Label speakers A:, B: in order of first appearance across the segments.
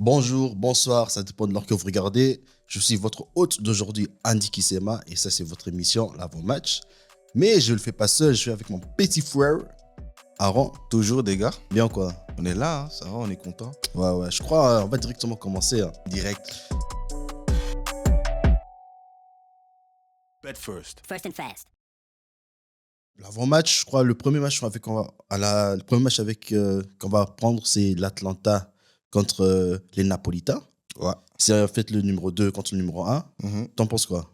A: Bonjour, bonsoir, ça dépend de l'heure que vous regardez. Je suis votre hôte d'aujourd'hui, Andy Kisema, et ça, c'est votre émission, l'avant-match. Mais je ne le fais pas seul, je suis avec mon petit frère, Aaron.
B: Toujours des gars,
A: Bien quoi?
B: on est là, ça va, on est content.
A: Ouais, je crois, on va directement commencer.
B: Direct. Bet first.
C: First and fast.
A: L'avant-match, je crois, le premier match, le premier match qu'on va prendre, c'est l'Atlanta contre les Napolitains.
B: Ouais.
A: C'est en fait le numéro 2 contre le numéro 1. T'en penses quoi?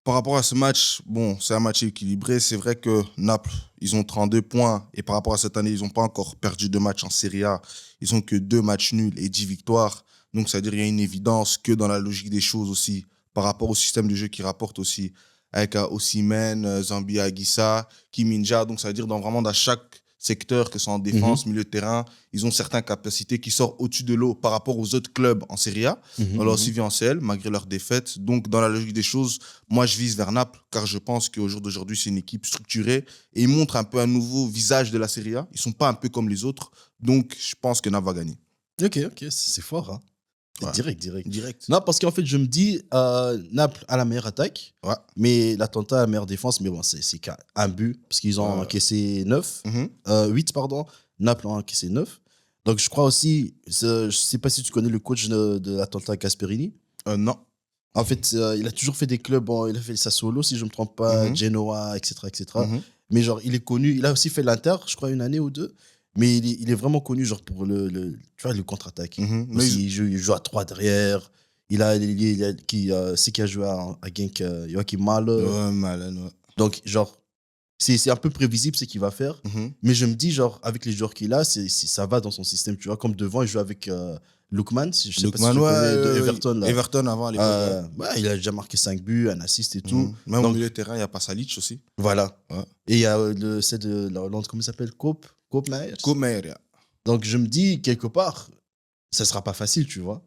B: Par rapport à ce match, bon, c'est un match équilibré. C'est vrai que Naples, ils ont 32 points. Et par rapport à cette année, ils n'ont pas encore perdu de match en Serie A. Ils ont que 2 matchs nuls et 10 victoires. Donc, c'est-à-dire qu'il y a une évidence que dans la logique des choses aussi, par rapport au système de jeu qui rapporte aussi, avec Osimhen, Zambi Aguissa, Kim Min-jae. Donc, ça veut dire dans chaque secteur, que ce soit en défense, milieu de terrain, ils ont certaines capacités qui sortent au-dessus de l'eau par rapport aux autres clubs en Serie A. On l'a aussi vu en CL, malgré leur défaite. Donc, dans la logique des choses, moi, je vise vers Naples, car je pense qu'au jour d'aujourd'hui, c'est une équipe structurée et ils montrent un peu un nouveau visage de la Serie A. Ils ne sont pas un peu comme les autres. Donc, je pense que Naples va gagner.
A: Ok, c'est fort. Hein.
B: Ouais.
A: Direct. Non, parce qu'en fait, je me dis, Naples a la meilleure attaque,
B: Ouais.
A: mais l'Atalanta a la meilleure défense. Mais bon, c'est qu'un but, parce qu'ils ont encaissé 9, 8, pardon. Naples a encaissé 9. Donc, je crois aussi, je ne sais pas si tu connais le coach de l'Atalanta, Gasperini.
B: Non.
A: En fait, il a toujours fait des clubs, bon, il a fait le Sassuolo, si je ne me trompe pas, Genoa, etc. Mais genre, il est connu, il a aussi fait l'Inter, je crois, une année ou deux. Mais il est vraiment connu genre pour tu vois, le contre-attaque.
B: Mais
A: Il joue à 3 derrière. C'est qui a joué à Genk, Joachim Mahler.
B: Ouais, malin, ouais.
A: Donc, genre, c'est un peu prévisible ce qu'il va faire. Mais je me dis, genre, avec les joueurs qu'il a, ça va dans son système. Tu vois, comme devant, il joue avec Lookman, je sais pas si tu connais, de Everton. Là.
B: Everton avant, à l'époque.
A: Ouais, il a déjà marqué 5 buts, un assist et tout.
B: Même au
A: Donc,
B: milieu de terrain, il y a Pasalic aussi.
A: voilà.
B: Ouais.
A: Et il y a c'est de la Hollande, comment il s'appelle? Koop Myers.
B: Comer, yeah.
A: Donc, je me dis, quelque part, ça sera pas facile, tu vois.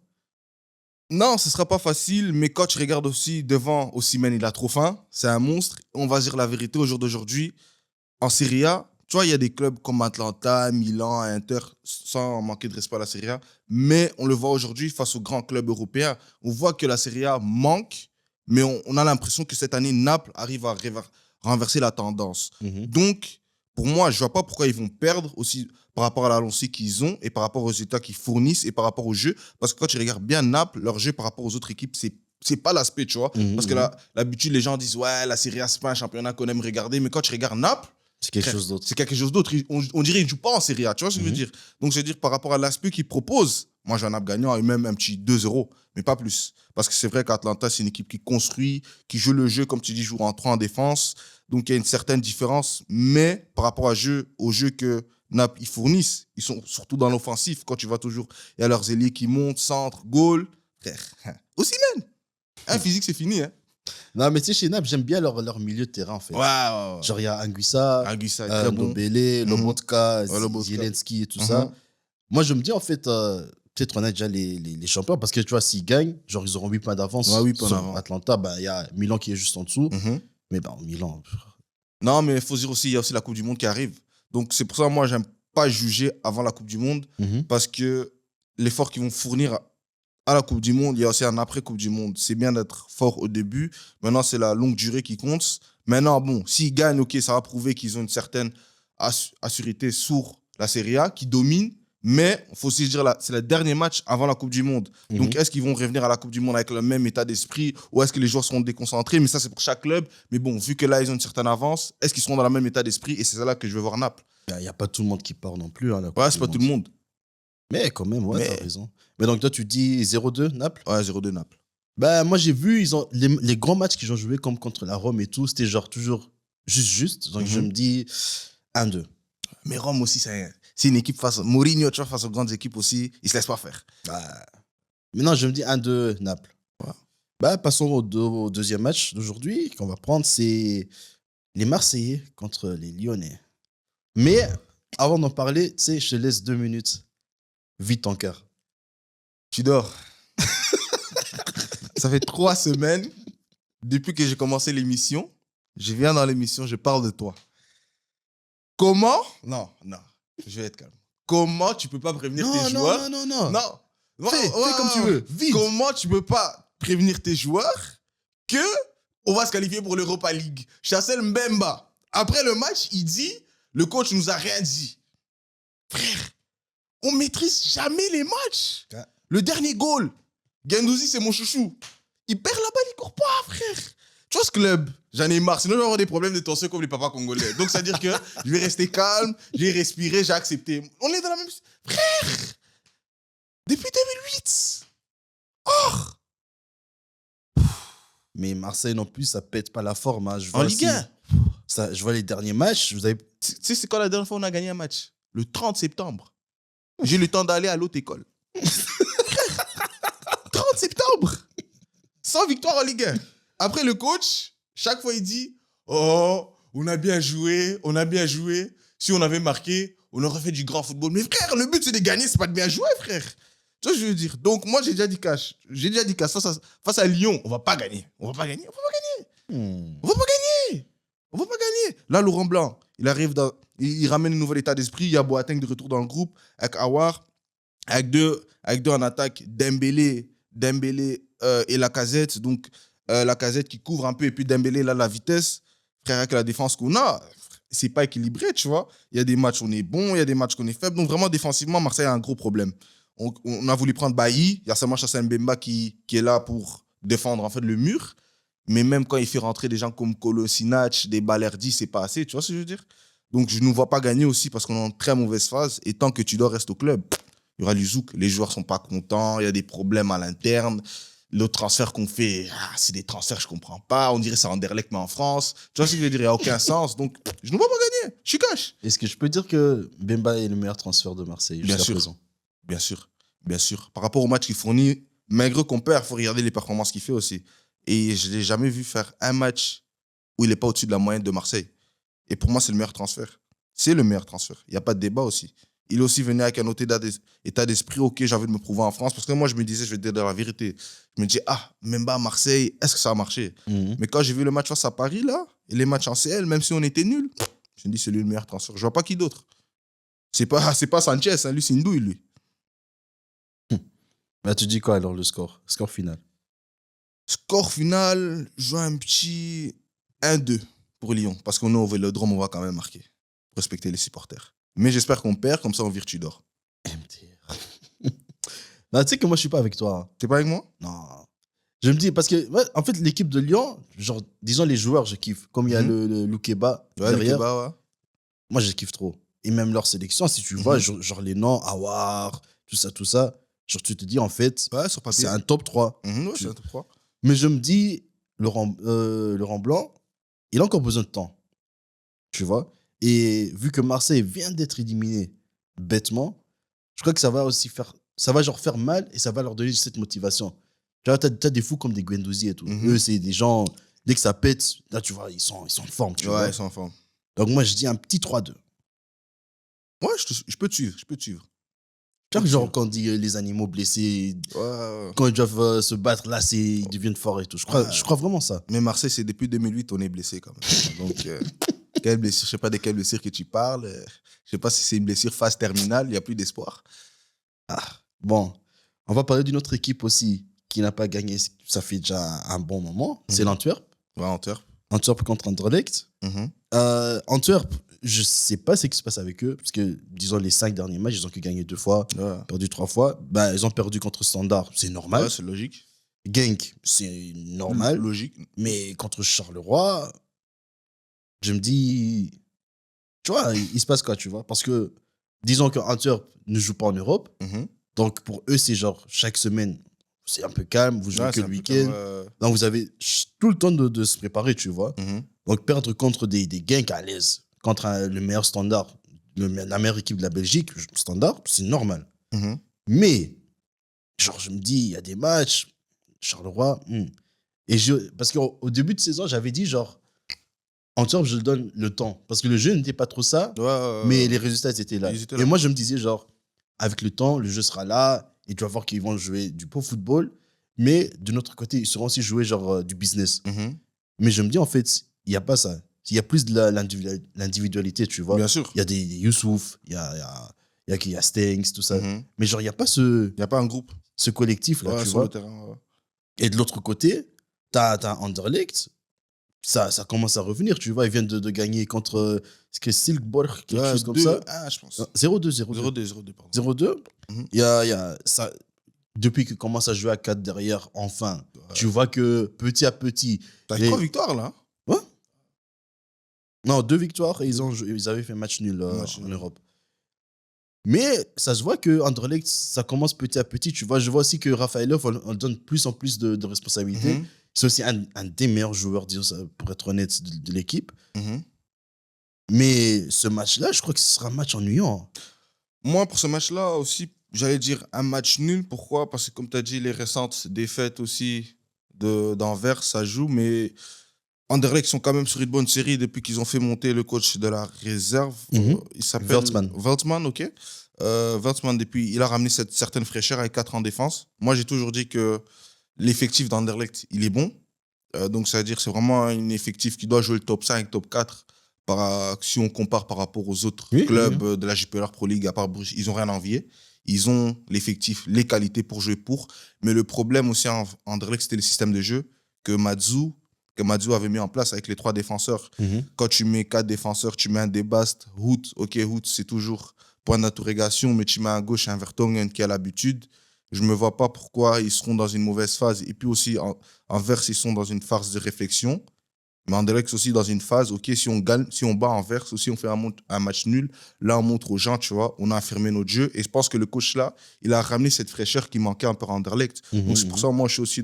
B: Non, ce sera pas facile, mais quand tu regardes aussi devant Osimhen, il a trop faim. C'est un monstre. On va dire la vérité au jour d'aujourd'hui. En Serie A, tu vois, il y a des clubs comme Atlanta, Milan, Inter, sans manquer de respect à la Serie A. Mais on le voit aujourd'hui face aux grands clubs européens. On voit que la Serie A manque, mais on a l'impression que cette année, Naples arrive à renverser la tendance. Donc, pour moi, je vois pas pourquoi ils vont perdre aussi par rapport à la lancée qu'ils ont et par rapport aux résultats qu'ils fournissent et par rapport au jeu. Parce que quand tu regardes bien Naples, leur jeu par rapport aux autres équipes, c'est pas l'aspect, tu vois. Parce que l'habitude, les gens disent, ouais, la Serie A, c'est pas un championnat qu'on aime regarder. Mais quand tu regardes Naples,
A: C'est quelque chose d'autre.
B: c'est quelque chose d'autre. On dirait qu'ils ne jouent pas en Serie A. Tu vois ce que je veux dire? Donc, je veux dire, par rapport à l'aspect qu'ils proposent, moi, j'ai un Naples gagnant et même un petit 2-0, mais pas plus. Parce que c'est vrai qu'Atlanta, c'est une équipe qui construit, qui joue le jeu, comme tu dis, joue en 3 en défense. Donc, il y a une certaine différence. Mais par rapport au jeu que Naples ils fournissent, ils sont surtout dans l'offensif. Quand tu vas toujours, il y a leurs ailiers qui montent, centre, goal. Frère, aussi même. Un physique, c'est fini. Hein.
A: Non, mais tu sais, chez Naples, j'aime bien leur milieu de terrain, en fait.
B: Ouais.
A: Genre, il y a Anguissa,
B: Anguissa est très bon.
A: Ndombele, Lobotka,
B: Ouais, Lobotka.
A: Zielinski et tout ça. Moi, je me dis, en fait, peut-être on a déjà les champions, parce que tu vois, s'ils gagnent, genre, ils auront 8 points d'avance
B: Ouais, 8 points
A: sur
B: d'avance.
A: Atlanta. Bah, il y a Milan qui est juste en dessous. Mais bah, Milan.
B: Non, mais il faut dire aussi, il y a aussi la Coupe du Monde qui arrive. Donc, c'est pour ça, moi, j'aime pas juger avant la Coupe du Monde parce que l'effort qu'ils vont fournir à la Coupe du Monde, il y a aussi un après-Coupe du Monde. C'est bien d'être fort au début. Maintenant, c'est la longue durée qui compte. Maintenant, bon, s'ils gagnent, OK, ça va prouver qu'ils ont une certaine assurité sur la Serie A, qui domine. Mais il faut aussi se dire, c'est le dernier match avant la Coupe du Monde. Donc, est-ce qu'ils vont revenir à la Coupe du Monde avec le même état d'esprit ou est-ce que les joueurs seront déconcentrés? Mais ça, c'est pour chaque club. Mais bon, vu que là, ils ont une certaine avance, est-ce qu'ils seront dans le même état d'esprit? Et c'est là que je vais voir Naples.
A: Il n'y a pas tout le monde qui part non plus. Hein, la Coupe
B: Ouais,
A: du
B: c'est pas
A: Monde.
B: tout le monde.
A: Mais quand même, ouais,
B: Mais-
A: t'as raison. Mais donc, toi, tu dis 0-2, Naples?
B: Ouais, 0-2 Naples.
A: Bah, moi, j'ai vu, ils ont les grands matchs qu'ils ont joués comme contre la Rome et tout, c'était genre toujours juste. Donc, je me dis 1-2.
B: Mais Rome aussi, c'est une équipe face. Mourinho, tu vois, face aux grandes équipes aussi, il se laisse pas faire.
A: Bah, maintenant, je me dis 1-2 Naples.
B: Ouais.
A: Bah, passons au deuxième match d'aujourd'hui qu'on va prendre. C'est les Marseillais contre les Lyonnais. Mais avant d'en parler, tu sais, je te laisse 2 minutes. Vite ton cœur.
B: Tu dors. Ça fait 3 semaines depuis que j'ai commencé l'émission. Je viens dans l'émission, je parle de toi. Comment? Non, je vais être calme. Comment tu peux pas prévenir tes joueurs?
A: Non.
B: Non,
A: Fais comme tu veux. Vite.
B: Comment tu peux pas prévenir tes joueurs que on va se qualifier pour l'Europa League? Chancel Mbemba, après le match, il dit le coach nous a rien dit. Frère, on maîtrise jamais les matchs.
A: Ouais.
B: Le dernier goal, Guendouzi, c'est mon chouchou. Il perd la balle, il court pas, frère. Tu vois ce club? J'en ai marre. Sinon, je vais avoir des problèmes de tension comme les papas congolais. Donc, ça veut dire que je vais rester calme, j'ai respiré, j'ai accepté. On est dans la même... Frère! Depuis 2008! Oh!
A: Mais Marseille non plus, ça pète pas la forme. Hein. Je vois
B: En Ligue 1.
A: Je vois les derniers matchs. Vous avez...
B: Tu sais, c'est quand la dernière fois on a gagné un match? Le 30 septembre. J'ai eu le temps d'aller à l'autre école. 30 septembre! Sans victoire en Ligue 1. Après, le coach, chaque fois, il dit « Oh, on a bien joué, on a bien joué. Si on avait marqué, on aurait fait du grand football. » Mais frère, le but, c'est de gagner, c'est pas de bien jouer, frère. Tu vois ce que je veux dire? Donc, moi, j'ai déjà dit cash. Face à Lyon, on va pas gagner. On va pas gagner. On va pas gagner. Là, Laurent Blanc, il ramène un nouvel état d'esprit. Il y a Boateng de retour dans le groupe avec Aouar, avec deux en attaque, Dembélé et Lacazette. Donc, Lacazette qui couvre un peu et puis Dembélé, là, la vitesse. Frère, avec la défense qu'on a, c'est pas équilibré, tu vois. Il y a des matchs où on est bon, il y a des matchs où on est faible. Donc, vraiment, défensivement, Marseille a un gros problème. On a voulu prendre Bailly. Il y a seulement Chancel Mbemba qui est là pour défendre, en fait, le mur. Mais même quand il fait rentrer des gens comme Kolasinac, des Balerdi, c'est pas assez, tu vois ce que je veux dire? Donc, je ne vois pas gagner aussi parce qu'on est en très mauvaise phase. Et tant que tu dois rester au club, il y aura du zouk. Les joueurs sont pas contents, il y a des problèmes à l'interne. Le transfert qu'on fait, c'est des transferts que je comprends pas. On dirait que c'est Anderlecht, mais en France. Tu vois ce que je veux dire? Il n'y a aucun sens. Donc, je ne vois pas gagner. Je suis cash.
A: Est-ce que je peux dire que Bemba est le meilleur transfert de Marseille
B: Bien
A: jusqu'à
B: sûr.
A: présent?
B: Bien sûr. Par rapport au match qu'il fournit, malgré qu'on perd, il faut regarder les performances qu'il fait aussi. Et je ne l'ai jamais vu faire un match où il n'est pas au-dessus de la moyenne de Marseille. Et pour moi, c'est le meilleur transfert. C'est le meilleur transfert. Il n'y a pas de débat aussi. Il est aussi venu avec un autre état d'esprit. Ok, j'ai envie de me prouver en France. Parce que moi, je me disais, je vais te dire la vérité. Je me dis, même pas à Marseille, est-ce que ça a marché? Mais quand j'ai vu le match face à Paris, là, et les matchs en CL, même si on était nuls, je me dis, c'est lui le meilleur transfert. Je vois pas qui d'autre. C'est pas Sanchez, hein. Lui, c'est une douille, lui.
A: Bah, tu dis quoi alors, le score final?
B: Score final, je vois un petit 1-2 pour Lyon. Parce qu'on est au Vélodrome, on va quand même marquer. Pour respecter les supporters. Mais j'espère qu'on perd, comme ça on vire Tudor.
A: MDR. Bah, tu sais que moi, je suis pas avec toi. Hein.
B: T'es pas avec moi?
A: Non. Je me dis, parce que, ouais, en fait, l'équipe de Lyon, genre, disons les joueurs, je kiffe. Comme il y a le Loukeba derrière.
B: Loukeba, ouais.
A: Moi, je kiffe trop. Et même leur sélection, si tu vois, genre les noms, Aouar, tout ça, genre, tu te dis, en fait,
B: Ouais, sur papier.
A: c'est un top 3.
B: Ouais, c'est un top 3.
A: Mais je me dis, Laurent Blanc, il a encore besoin de temps. Tu vois? Et vu que Marseille vient d'être éliminé bêtement, je crois que ça va aussi faire mal et ça va leur donner cette motivation. Tu vois, t'as des fous comme des Guendouzi et tout. Eux, c'est des gens, dès que ça pète, là, tu vois, ils sont en forme. Tu vois?
B: Ils sont en forme.
A: Donc, moi, je dis un petit 3-2.
B: Ouais, je peux te suivre.
A: Tu vois, genre, quand on dit les animaux blessés, quand ils doivent se battre, là, ils deviennent forts et tout. Je crois vraiment ça.
B: Mais Marseille, c'est depuis 2008, on est blessé quand même. Donc, quelle blessure? Je sais pas de quelle blessure que tu parles. Je sais pas si c'est une blessure phase terminale, il n'y a plus d'espoir.
A: Bon, on va parler d'une autre équipe aussi qui n'a pas gagné, ça fait déjà un bon moment. C'est l'Antwerp.
B: Ouais, Antwerp.
A: Antwerp contre Anderlecht. Antwerp, je sais pas ce qui se passe avec eux, parce que, disons, les 5 derniers matchs, ils ont que gagné 2 fois, perdu 3 fois. Bah, ils ont perdu contre Standard, c'est normal.
B: Ouais, c'est logique.
A: Genk, c'est normal.
B: Logique.
A: Mais contre Charleroi, je me dis, tu vois, il se passe quoi, tu vois? Parce que, disons que Antwerp ne joue pas en Europe, donc pour eux, c'est genre chaque semaine, c'est un peu calme, vous jouez que le week-end. Donc vous avez tout le temps de se préparer, tu vois. Donc perdre contre des Genk à l'aise, contre le meilleur Standard, la meilleure équipe de la Belgique, Standard, c'est normal. Mais, genre, je me dis, il y a des matchs, Charleroi, parce qu'au début de saison, j'avais dit, genre, Antwerp, je donne le temps. Parce que le jeu n'était pas trop ça, mais les résultats étaient là. Et moi, je me disais, genre, avec le temps, le jeu sera là, et tu vas voir qu'ils vont jouer du beau football, mais de notre côté, ils seront aussi jouer genre du business. Mais je me dis, en fait, il n'y a pas ça. Il y a plus de l'individualité, tu vois.
B: Bien sûr.
A: Il y a des Youssouf, il y a Stengs, tout ça. Mais genre, il n'y a pas ce...
B: Il n'y a pas un groupe.
A: ce collectif-là,
B: Ouais,
A: tu
B: sur
A: vois.
B: le terrain. Ouais.
A: Et de l'autre côté, t'as Anderlecht, ça commence à revenir, tu vois. Ils viennent de gagner contre est-ce que Silkeborg, quelque chose comme ça.
B: 2-1, je pense.
A: 0-2, 0-2.
B: 0-2, pardon.
A: 0-2.
B: Mhm.
A: Il y a ça, depuis qu'ils commencent à jouer à 4 derrière, enfin, tu vois que petit à petit.
B: T'as
A: les-
B: 3 victoires, là.
A: Ouais. Non, 2 victoires et ils avaient fait match nul
B: Match
A: en
B: nul.
A: Europe. Mais ça se voit que Anderlecht, ça commence petit à petit. Tu vois, je vois aussi que Rafaelov, on donne plus en plus de responsabilités.
B: Mhm.
A: C'est aussi un des meilleurs joueurs, disons ça, pour être honnête, de l'équipe.
B: Mhm.
A: Mais ce match-là, je crois que ce sera un match ennuyant.
B: Moi, pour ce match-là aussi, j'allais dire un match nul. Pourquoi? Parce que, comme tu as dit, les récentes défaites aussi d'Anvers, ça joue. Mais Anderlecht sont quand même sur une bonne série depuis qu'ils ont fait monter le coach de la réserve.
A: Mhm.
B: Il s'appelle
A: Veltman.
B: Veltman, ok. Veltman, depuis, il a ramené cette certaine fraîcheur avec 4 en défense. Moi, j'ai toujours dit que l'effectif d'Anderlecht, il est bon. Donc, ça veut dire que c'est vraiment un effectif qui doit jouer le top 5, top 4. Si on compare par rapport aux autres
A: Oui,
B: clubs de la JPLR Pro League, à part Bruges, ils n'ont rien à envier. Ils ont l'effectif, les qualités pour jouer pour. Mais le problème aussi en Anderlecht, c'était le système de jeu que Matsu avait mis en place avec les 3 défenseurs.
A: Mhm.
B: Quand tu mets 4 défenseurs, tu mets un Debast, Hout, ok, Hout, c'est toujours point d'interrogation, mais tu mets à gauche un Vertonghen qui a l'habitude. Je ne me vois pas pourquoi ils seront dans une mauvaise phase. Et puis aussi, Anvers, ils sont dans une phase de réflexion. Mais Anderlecht aussi dans une phase, ok, si on gagne, si on bat Anvers, ou si on fait un match nul, là, on montre aux gens, tu vois, on a affirmé notre jeu. Et je pense que le coach, là, il a ramené cette fraîcheur qui manquait un peu à Anderlecht. Donc, c'est pour ça, moi, je suis aussi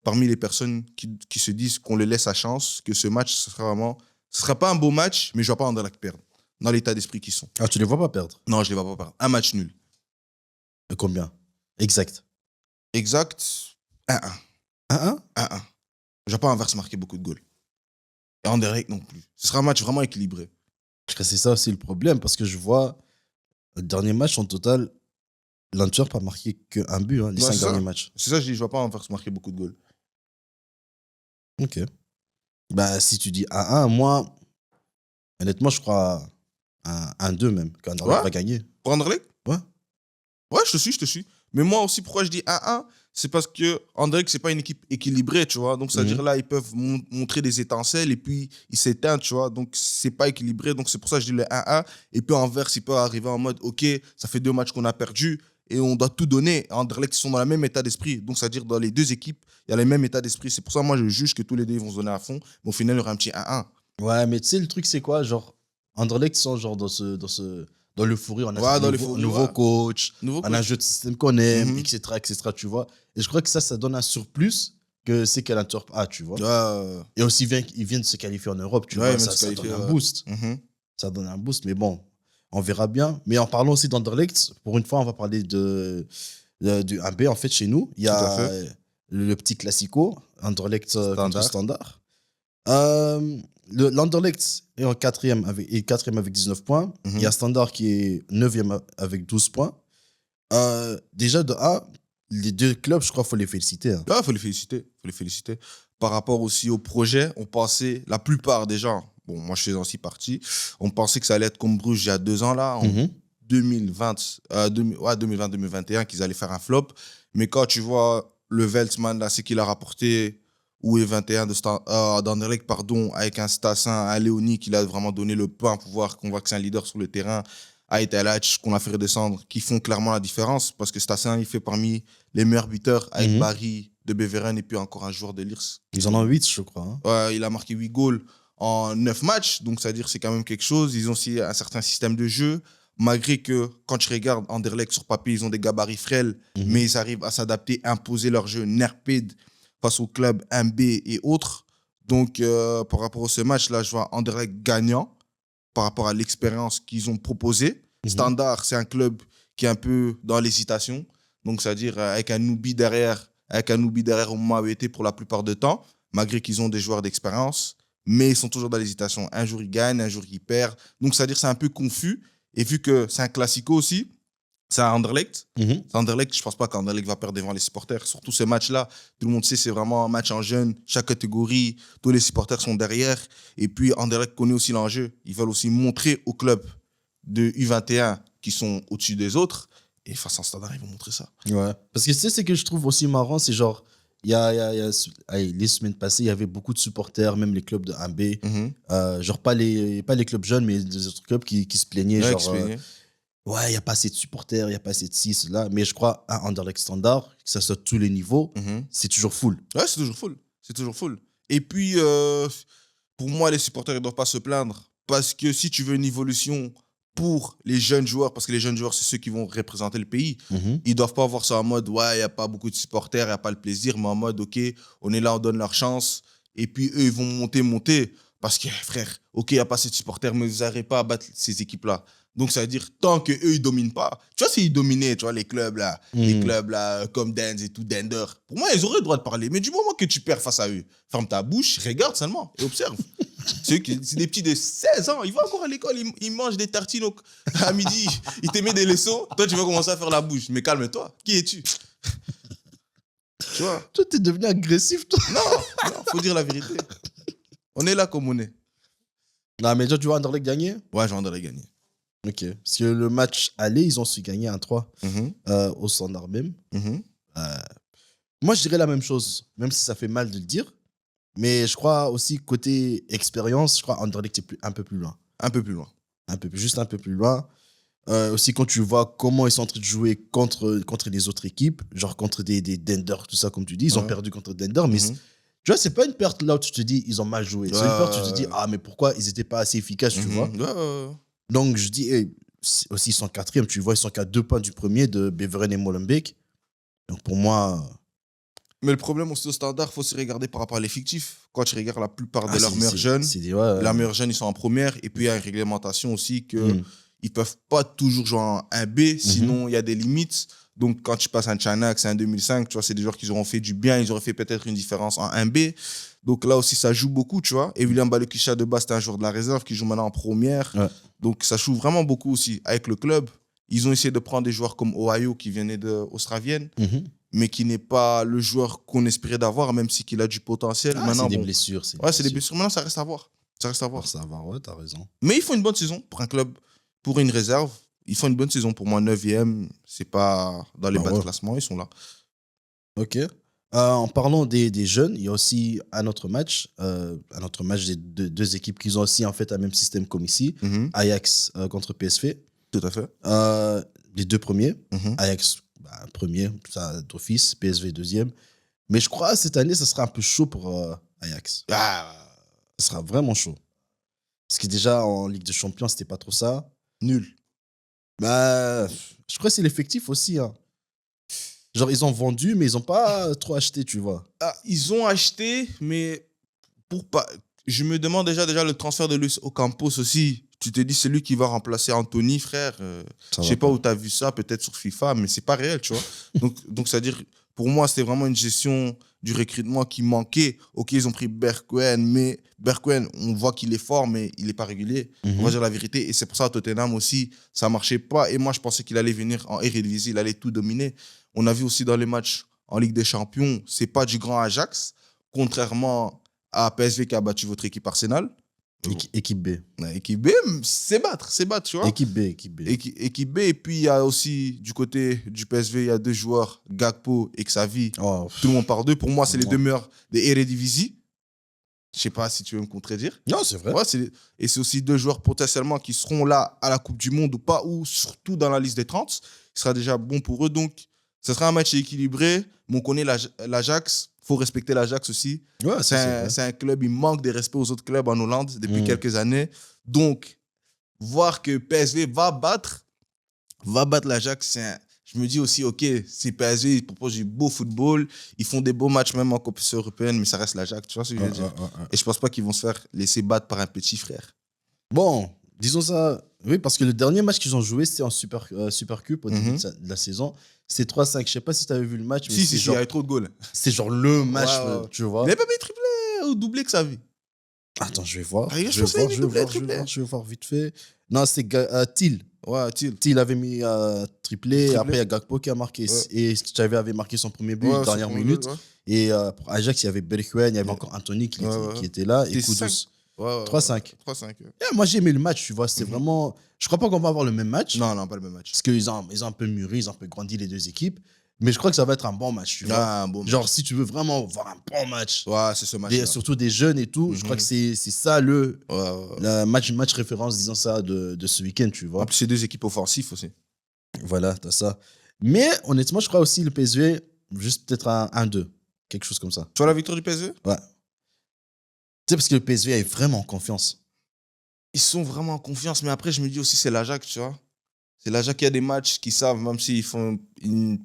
B: parmi les personnes qui se disent qu'on les laisse à chance, que ce match, ce sera pas un beau match, mais je ne vois pas Anderlecht perdre, dans l'état d'esprit qu'ils sont.
A: Ah, tu les vois pas perdre.
B: Non, je ne les vois pas perdre. Un match nul.
A: Et combien? Exact.
B: Exact, 1-1.
A: 1-1?
B: 1-1. Je ne vois pas Anvers marquer beaucoup de goals. Et Anderlecht non plus. Ce sera un match vraiment équilibré.
A: C'est ça aussi le problème, parce que je vois le dernier match en total, l'Antwerp a marqué qu'un but, les
B: Ouais,
A: 5
B: c'est ça.
A: derniers matchs.
B: C'est ça, je dis, je ne vois pas Anvers marquer beaucoup de goals.
A: Ok. Bah, si tu dis 1-1, moi, honnêtement, je crois à 1-2 même, qu'Anderlecht
B: Ouais.
A: va gagner.
B: Pour Anderlecht?
A: Ouais.
B: Ouais, je te suis. Mais moi aussi, pourquoi je dis 1-1? C'est parce que Anderlecht, c'est pas une équipe équilibrée, tu vois. Donc, c'est-à-dire là, ils peuvent montrer des étincelles et puis ils s'éteignent, tu vois. Donc, c'est pas équilibré. Donc, c'est pour ça que je dis le 1-1. Et puis, Anvers, il peut arriver en mode, OK, ça fait 2 matchs qu'on a perdu et on doit tout donner. Anderlecht, ils sont dans le même état d'esprit. Donc, c'est-à-dire dans les 2 équipes, il y a le même état d'esprit. C'est pour ça, moi, je juge que tous les 2 ils vont se donner à fond. Mais au final, il y aura un petit 1-1.
A: Ouais, mais tu sais, le truc, c'est quoi? Genre, Anderlecht sont genre dans l'euphorie. On a
B: Ouais,
A: un
B: dans
A: nouveau,
B: l'euphorie,
A: nouveau
B: ouais.
A: coach,
B: Nouveau
A: on a un
B: coach.
A: jeu de système qu'on aime,
B: Mhm.
A: etc., tu vois. Et je crois que ça donne un surplus que c'est qu'à l'Antwerp a, tu vois.
B: Ouais,
A: Et aussi, ils viennent de se qualifier en Europe, tu
B: ouais,
A: vois.
B: ils viennent de se
A: Ça
B: qualifier,
A: donne un
B: ouais.
A: boost.
B: Mhm.
A: Ça donne un boost, mais bon, on verra bien. Mais en parlant aussi d'Anderlecht, pour une fois, on va parler du 1B, en fait, chez nous. Il y
B: Tout à
A: a
B: fait.
A: le petit classico, Anderlecht contre
B: Standard.
A: Standard. L'Anderlecht est en quatrième avec 19 points.
B: Mhm.
A: Il y a Standard qui est 9e avec 12 points. Déjà, de A, les 2 clubs, je crois qu'il faut les féliciter. Hein.
B: Il faut les féliciter. Par rapport aussi au projet, on pensait, la plupart des gens, bon, moi je fais aussi partie, on pensait que ça allait être comme Bruges il y a 2 ans, là, en
A: Mhm.
B: 2020-2021, qu'ils allaient faire un flop. Mais quand tu vois le Veltman, là, c'est qu'il a rapporté, ou E21 d'Anderlecht, pardon, avec un Stassin, un Léoni, qui a vraiment donné le pain pour pouvoir qu'on voit que c'est un leader sur le terrain, à Etalach, qu'on a fait redescendre, qui font clairement la différence, parce que Stassin, il fait parmi les meilleurs buteurs, avec
A: Mhm.
B: Barry de Beveren et puis encore un joueur de Lierse.
A: Ils en ont 8, je crois. Hein.
B: Ouais, il a marqué 8 goals en 9 matchs, donc c'est-à-dire que c'est quand même quelque chose. Ils ont aussi un certain système de jeu, malgré que quand tu regardes Anderlecht sur papier, ils ont des gabarits frêles,
A: Mhm.
B: mais ils arrivent à s'adapter, imposer leur jeu nerpide face au club 1B et autres. Donc, par rapport à ce match-là, je vois Anderlecht gagnant par rapport à l'expérience qu'ils ont proposée.
A: Mhm.
B: Standard, c'est un club qui est un peu dans l'hésitation, donc c'est-à-dire avec un Noubi derrière au moment où il était pour la plupart du temps, malgré qu'ils ont des joueurs d'expérience, mais ils sont toujours dans l'hésitation. Un jour ils gagnent, un jour ils perdent. Donc c'est-à-dire c'est un peu confus. Et vu que c'est un classico aussi, c'est à Anderlecht.
A: Mhm.
B: C'est Anderlecht, je ne pense pas qu'Anderlecht va perdre devant les supporters. Surtout ce match-là, tout le monde sait c'est vraiment un match en jeune, chaque catégorie, tous les supporters sont derrière. Et puis Anderlecht connaît aussi l'enjeu. Ils veulent aussi montrer aux clubs de U21 qui sont au-dessus des autres. Et face à Standard, ils vont montrer ça.
A: Ouais. Parce que tu sais, c'est que je trouve aussi marrant, c'est genre, allez, les semaines passées, il y avait beaucoup de supporters, même les clubs de 1B, genre pas les clubs jeunes, mais des autres clubs qui se plaignaient,
B: Ouais,
A: genre, ouais, il n'y a pas assez de supporters, il n'y a pas assez de ci, cela. Mais je crois, à Anderlecht Standard, que ça soit tous les niveaux, c'est toujours full.
B: Ouais, c'est toujours full. C'est toujours full. Et puis, pour moi, les supporters ne doivent pas se plaindre. Parce que si tu veux une évolution pour les jeunes joueurs, parce que les jeunes joueurs, c'est ceux qui vont représenter le pays, ils ne doivent pas voir ça en mode, ouais, il n'y a pas beaucoup de supporters, il n'y a pas le plaisir, mais en mode, OK, on est là, on donne leur chance. Et puis, eux, ils vont monter. Parce que, frère, OK, il n'y a pas assez de supporters, mais vous n'arrivez pas à battre ces équipes-là. Donc, ça veut dire, tant qu'eux, ils ne dominent pas, tu vois, s'ils dominaient, tu vois, les clubs là, comme Dens et tout, Dender, pour moi, ils auraient le droit de parler. Mais du moment que tu perds face à eux, ferme ta bouche, regarde seulement et observe. C'est des petits de 16 ans, ils vont encore à l'école, ils mangent des tartines à midi, ils te mettent des leçons, toi, tu vas commencer à faire la bouche. Mais calme-toi, qui es-tu? Tu vois?
A: Toi, t'es devenu agressif, toi.
B: Non, faut dire la vérité. On est là comme on est.
A: Non, mais toi, tu vois Anderlecht gagner?
B: Ouais, je vais en gagner.
A: Ok. Parce que le match aller, ils ont su gagner 1-3 au Standard même. Moi, je dirais la même chose, même si ça fait mal de le dire. Mais je crois aussi, côté expérience, je crois Anderlecht est un peu plus loin.
B: Un peu plus loin.
A: Juste un peu plus loin. Aussi, quand tu vois comment ils sont en train de jouer contre les autres équipes, genre contre des Dender, tout ça, comme tu dis, ils ont perdu contre Dender, mais tu vois, c'est pas une perte là où tu te dis, ils ont mal joué. C'est une perte où tu te dis, ah, mais pourquoi ils n'étaient pas assez efficaces, tu vois. Donc, je dis, aussi, ils sont quatrième, tu vois, ils sont qu'à 2 points du premier de Beveren et Molenbeek. Donc, pour moi.
B: Mais le problème aussi au Standard, il faut se regarder par rapport à l'effectif. Quand tu regardes la plupart de leurs meilleurs jeunes, leurs meilleurs jeunes, ils sont en première. Et puis, il y a une réglementation aussi qu'ils ne peuvent pas toujours jouer en 1B, sinon il y a des limites. Donc, quand tu passes un Chanax, un 2005, tu vois, c'est des joueurs qui auront fait du bien, ils auraient fait peut-être une différence en 1B. Donc là aussi, ça joue beaucoup, tu vois. Et William Balekisha, de base, c'était un joueur de la réserve qui joue maintenant en première. Ouais. Donc, ça joue vraiment beaucoup aussi avec le club. Ils ont essayé de prendre des joueurs comme Ohio, qui venait d'Austravienne, mais qui n'est pas le joueur qu'on espérait d'avoir, même si qu'il a du potentiel.
A: Maintenant, c'est des blessures.
B: C'est des blessures. Maintenant, ça reste à voir.
A: Ça reste à voir, ouais, t'as raison.
B: Mais ils font une bonne saison pour un club, pour une réserve. Ils font une bonne saison. Pour moi, 9e, c'est pas dans les bas de classement, ils sont là.
A: Ok. En parlant des jeunes, il y a aussi un autre match des deux équipes qui ont aussi en fait un même système comme ici. Ajax contre PSV.
B: Tout à fait.
A: Les deux premiers. Ajax, premier, ça d'office. PSV, deuxième. Mais je crois cette année, ça sera un peu chaud pour Ajax. Ça sera vraiment chaud. Parce que déjà, en Ligue des Champions, c'était pas trop ça.
B: Nul.
A: Je crois que c'est l'effectif aussi. Hein. Genre, ils ont vendu, mais ils n'ont pas trop acheté, tu vois.
B: Ils ont acheté, mais pour pas. Je me demande déjà le transfert de Luis Ocampos aussi. Tu te dis, c'est lui qui va remplacer Anthony, frère. Je sais pas où tu as vu ça, peut-être sur FIFA, mais c'est pas réel, tu vois. donc c'est-à-dire, pour moi, c'était vraiment une gestion du recrutement qui manquait. Ok, ils ont pris Bergwijn, mais Bergwijn, on voit qu'il est fort, mais il n'est pas régulier. On va dire la vérité. Et c'est pour ça, à Tottenham aussi, ça ne marchait pas. Et moi, je pensais qu'il allait venir en Eredivisie, il allait tout dominer. On a vu aussi dans les matchs en Ligue des Champions, c'est pas du grand Ajax, contrairement à PSV qui a battu votre équipe Arsenal.
A: Équipe B.
B: Équipe B, c'est battre, tu vois.
A: Équipe B.
B: Équipe B. Et puis, il y a aussi, du côté du PSV, il y a 2 joueurs, Gakpo et Xavi. Tout le monde parle d'eux. Pour moi, c'est les 2 meilleurs des Eredivisie. Je sais pas si tu veux me contredire.
A: Non, c'est vrai.
B: Ouais, et c'est aussi 2 joueurs potentiellement qui seront là à la Coupe du Monde ou pas, ou surtout dans la liste des 30. Ce sera déjà bon pour eux. Donc, ce sera un match équilibré. Mais on connaît l'Ajax. Il faut respecter l'Ajax aussi.
A: Ouais,
B: c'est un club, il manque de respect aux autres clubs en Hollande depuis quelques années. Donc, voir que PSV va battre l'Ajax, je me dis aussi, ok, c'est PSV, ils proposent du beau football, ils font des beaux matchs même en compétition européenne, mais ça reste l'Ajax, tu vois ce que je veux dire. Et je pense pas qu'ils vont se faire laisser battre par un petit frère.
A: Bon, disons ça, oui, parce que le dernier match qu'ils ont joué, c'était en Super Cup au début de la saison. C'était 3-5. Je sais pas si tu avais vu le match. Mais
B: si, il y avait trop de goals.
A: C'est genre le match, tu vois.
B: Il n'avait pas mis triplé ou doublé que ça vu.
A: Attends, je vais voir.
B: Je
A: vais voir vite fait. Non, c'est Thiel.
B: Ouais, Thiel.
A: Thiel avait mis triplé. Après, il y a Gakpo qui a marqué. Ouais. Et Xavi avait marqué son premier but, dernière minute. Et pour Ajax, il y avait Bergwijn, il y avait encore Anthony qui était là. Et Kudus.
B: Ouais,
A: 3-5.
B: 3-5.
A: Moi, j'ai aimé le match, tu vois. C'était vraiment. Je crois pas qu'on va avoir le même match.
B: Non, pas le même match.
A: Parce qu'ils ont un peu mûri, ils ont un peu grandi, les deux équipes. Mais je crois que ça va être un bon match, tu vois.
B: Un bon match.
A: Genre, si tu veux vraiment voir un bon match.
B: Ouais, c'est ce match.
A: Surtout des jeunes et tout. Je crois que c'est ça le match référence, disons ça, de ce week-end, tu vois.
B: En plus, c'est deux équipes offensives aussi.
A: Voilà, t'as ça. Mais honnêtement, je crois aussi le PSV, juste peut-être un 1-2. Quelque chose comme ça.
B: Tu vois la victoire du PSV?
A: Ouais. Tu sais, parce que le PSV est vraiment en confiance.
B: Ils sont vraiment en confiance, mais après, je me dis aussi, c'est l'Ajax, tu vois. C'est l'Ajax qui a des matchs qui savent, même s'ils font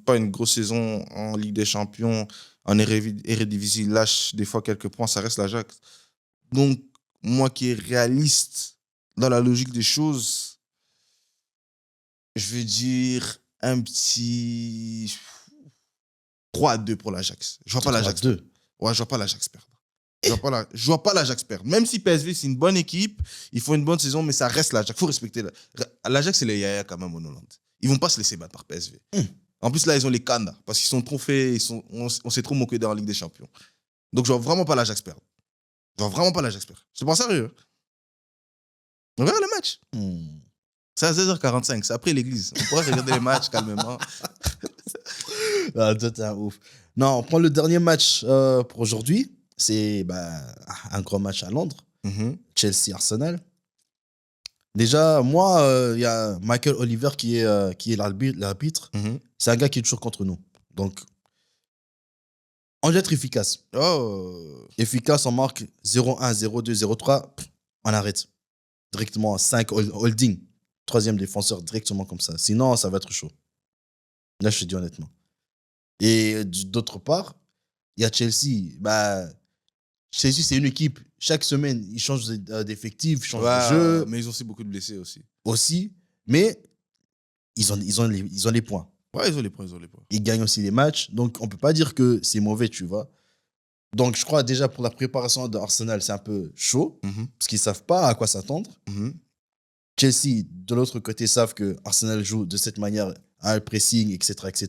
B: pas une grosse saison en Ligue des Champions, en Eredivisie, ils lâchent des fois quelques points, ça reste l'Ajax. Donc, moi qui est réaliste dans la logique des choses, je vais dire un petit 3-2 pour l'Ajax. Je vois pas l'Ajax.
A: 3-2.
B: Ouais, je vois pas l'Ajax perdre. Je vois pas l'Ajax perdre. Même si PSV, c'est une bonne équipe, ils font une bonne saison, mais ça reste l'Ajax. Il faut respecter. L'Ajax, c'est les Yaya quand même en Hollande. Ils vont pas se laisser battre par PSV. En plus, là, ils ont les cannes, parce qu'ils sont trop faits, on s'est trop moqué d'eux en Ligue des Champions. Donc, je vois vraiment pas l'Ajax perdre. Je vois vraiment pas l'Ajax perdre. Je te pense sérieux. On verra le match. C'est à 16h45, c'est après l'église. On pourra regarder les matchs calmement.
A: Ah, toi, t'es un ouf. Non, on prend le dernier match pour aujourd'hui. C'est un grand match à Londres. Chelsea-Arsenal. Déjà, moi, il y a Michael Oliver qui est l'arbitre. C'est un gars qui est toujours contre nous. Donc, on doit être efficace. Efficace, on marque 0-1, 0-2, 0-3. On arrête. Directement 5 holding. Troisième défenseur, directement comme ça. Sinon, ça va être chaud. Là, je te dis honnêtement. Et d'autre part, il y a Chelsea. Chelsea, c'est une équipe. Chaque semaine, ils changent d'effectif, ils changent de jeu.
B: Mais ils ont aussi beaucoup de blessés aussi.
A: Mais ils ont les points.
B: Ouais, ils ont les points.
A: Ils gagnent aussi les matchs. Donc, on ne peut pas dire que c'est mauvais, tu vois. Donc, je crois déjà pour la préparation d'Arsenal, c'est un peu chaud. Parce qu'ils ne savent pas à quoi s'attendre. Chelsea, de l'autre côté, savent que Arsenal joue de cette manière, à un pressing, etc. etc.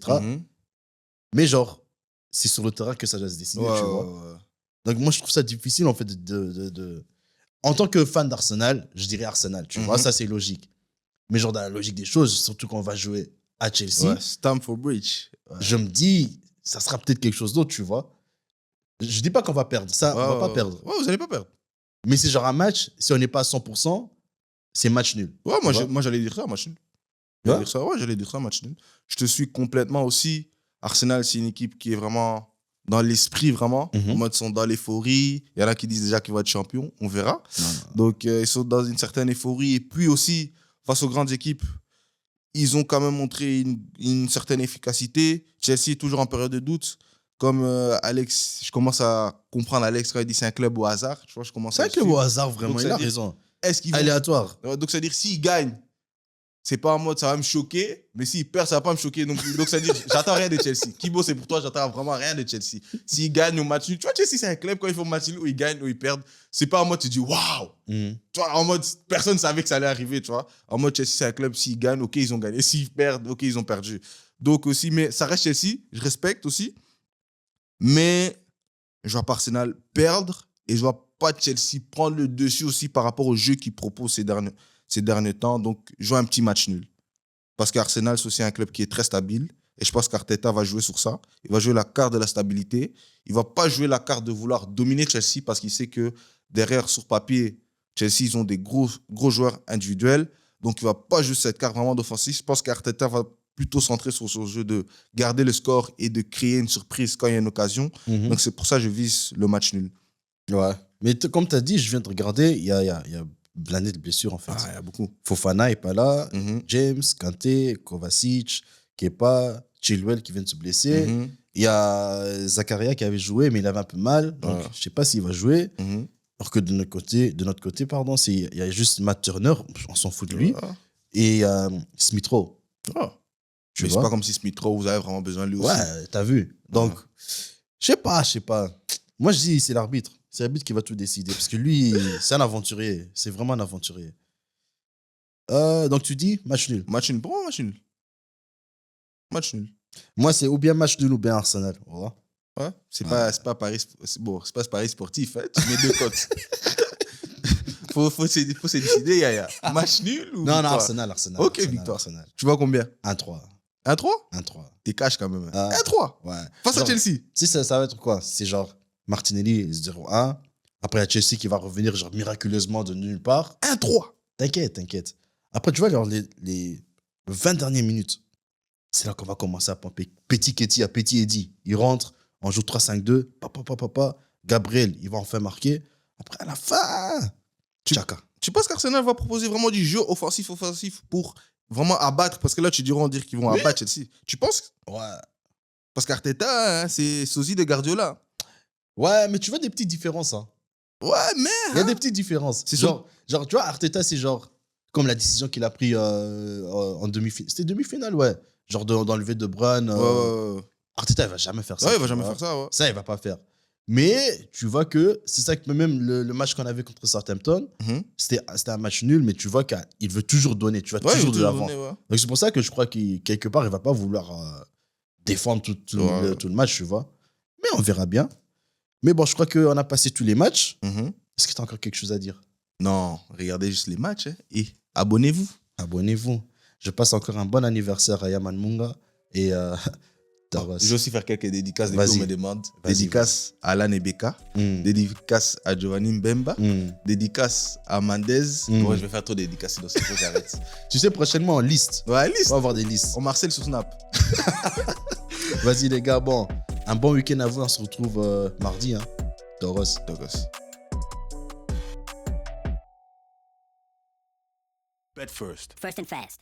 A: Mais genre, c'est sur le terrain que ça doit se décider, tu vois. Donc moi, je trouve ça difficile, en fait, En tant que fan d'Arsenal, je dirais Arsenal, tu vois, ça c'est logique. Mais genre, dans la logique des choses, surtout quand on va jouer à Chelsea,
B: Stamford Bridge.
A: Je me dis, ça sera peut-être quelque chose d'autre, tu vois. Je dis pas qu'on va perdre, ça, on va pas perdre.
B: Ouais, vous allez pas perdre.
A: Mais c'est genre un match, si on n'est pas à 100%, c'est match nul.
B: Ouais, moi j'allais dire ça, match nul. J'allais dire ça, match nul. Je te suis complètement aussi. Arsenal, c'est une équipe qui est vraiment dans l'esprit, vraiment. En mode, ils sont dans l'euphorie. Il y en a qui disent déjà qu'ils vont être champions. On verra.
A: Non.
B: Donc, ils sont dans une certaine euphorie. Et puis aussi, face aux grandes équipes, ils ont quand même montré une certaine efficacité. Chelsea est toujours en période de doute. Comme Alex, je commence à comprendre Alex quand il dit c'est un club au hasard. Tu vois,
A: c'est un club au hasard, vraiment. Donc, il a raison. Aléatoire.
B: Donc, c'est-à-dire, s'ils gagnent, c'est pas en mode ça va me choquer, mais s'ils perdent, ça va pas me choquer non plus. Donc, ça dit, j'attends rien de Chelsea. Kibo, c'est pour toi, j'attends vraiment rien de Chelsea. S'ils gagnent au match nul, tu vois, Chelsea, c'est un club, quand ils font match nul, où ils gagnent, où ils perdent, c'est pas en mode tu dis waouh. Tu vois, en mode personne ne savait que ça allait arriver, tu vois. En mode Chelsea, c'est un club, s'ils gagnent, ok, ils ont gagné. S'ils perdent, ok, ils ont perdu. Donc, aussi, mais ça reste Chelsea, je respecte aussi. Mais je vois pas Arsenal perdre et je vois pas Chelsea prendre le dessus aussi par rapport au jeu qu'ils proposent ces derniers temps. Donc, je vois un petit match nul. Parce qu'Arsenal, c'est aussi un club qui est très stable. Et je pense qu'Arteta va jouer sur ça. Il va jouer la carte de la stabilité. Il ne va pas jouer la carte de vouloir dominer Chelsea parce qu'il sait que derrière, sur papier, Chelsea, ils ont des gros joueurs individuels. Donc, il ne va pas jouer cette carte vraiment d'offensive. Je pense qu'Arteta va plutôt centrer sur ce jeu de garder le score et de créer une surprise quand il y a une occasion. Donc, c'est pour ça que je vise le match nul.
A: Ouais. Mais comme tu as dit, je viens de regarder, il y a blindé de blessures, en fait.
B: Ah, il y a beaucoup.
A: Fofana n'est pas là. James, Kanté, Kovacic, Kepa, Chilwell qui vient de se blesser. Il y a Zakaria qui avait joué, mais il avait un peu mal. Donc, je ne sais pas s'il va jouer. Alors que de notre côté, il y a juste Matt Turner, on s'en fout de lui. Et Smith Rowe.
B: Mais c'est pas comme si Smith Rowe, vous avez vraiment besoin de lui aussi.
A: Ouais, t'as vu. Donc, je sais pas. Moi, je dis, c'est l'arbitre. C'est l'arbitre qui va tout décider. Parce que lui, c'est un aventurier. C'est vraiment un aventurier. Donc, tu dis match nul.
B: Match nul. Pourquoi match nul? Match nul.
A: Moi, c'est ou bien match nul ou bien Arsenal. Voilà.
B: Ouais. C'est pas Paris. C'est pas Paris sportif. Hein. Tu mets deux cotes. faut se décider, Yaya. Match nul ou
A: Non,
B: victoire?
A: Arsenal.
B: Ok,
A: Arsenal,
B: victoire.
A: Arsenal.
B: Tu vois combien?
A: 1-3.
B: 1-3?
A: 1-3.
B: T'es cash quand même.
A: Ah.
B: 1-3.
A: Ouais.
B: Face à
A: Genre,
B: Chelsea.
A: Si ça va être quoi? C'est genre Martinelli 0-1. Après, il y a Chelsea qui va revenir genre miraculeusement de nulle part.
B: 1-3.
A: T'inquiète. Après, tu vois, genre, les 20 dernières minutes, c'est là qu'on va commencer à pomper. Petit Ketia, Petit Eddy, il rentre, on joue 3-5-2. Papa. Gabriel, il va enfin marquer. Après, à la fin, Chaka.
B: Tu penses qu'Arsenal va proposer vraiment du jeu offensif pour vraiment abattre? Parce que là, tu diras dire qu'ils vont abattre Chelsea. Tu penses?
A: Ouais.
B: Parce qu'Arteta, hein, c'est sosie de Guardiola.
A: Ouais, mais tu vois des petites différences. Hein.
B: Ouais, mais.
A: Il y a des petites différences.
B: C'est
A: genre, tu vois, Arteta, c'est genre, comme la décision qu'il a prise en demi-finale. C'était demi-finale, ouais. Genre d'enlever De Bruyne.
B: Ouais.
A: Arteta, il va jamais faire ça.
B: Ouais, il va jamais faire ça, ouais.
A: Ça, il va pas faire. Mais tu vois que c'est ça que même le match qu'on avait contre Southampton, c'était un match nul, mais tu vois qu'il veut toujours donner. Tu vois, toujours de l'avant.
B: Ouais.
A: Donc c'est pour ça que je crois qu'il quelque part, il va pas vouloir défendre tout le match, tu vois. Mais on verra bien. Mais bon, je crois qu'on a passé tous les matchs. Est-ce que tu as encore quelque chose à dire?
B: Non, regardez juste les matchs. Hein, et abonnez-vous.
A: Abonnez-vous. Je passe encore un bon anniversaire à Yaman Munga et Taras.
B: Je vais aussi faire quelques dédicaces. Des
A: Vas-y.
B: me demandent. Dédicace à Alan Ebeka. Dédicace à Giovanni Mbemba. Dédicace à Mendez. Bon, je vais faire trop de dédicaces, sinon c'est faut que j'arrête.
A: Tu sais, prochainement, en liste.
B: Ouais, liste.
A: On va avoir des listes.
B: On Marcel sur Snap.
A: Vas-y, les gars. Bon, un bon week-end à vous. On se retrouve mardi. Hein. Toros.
C: Bet first. First and fast.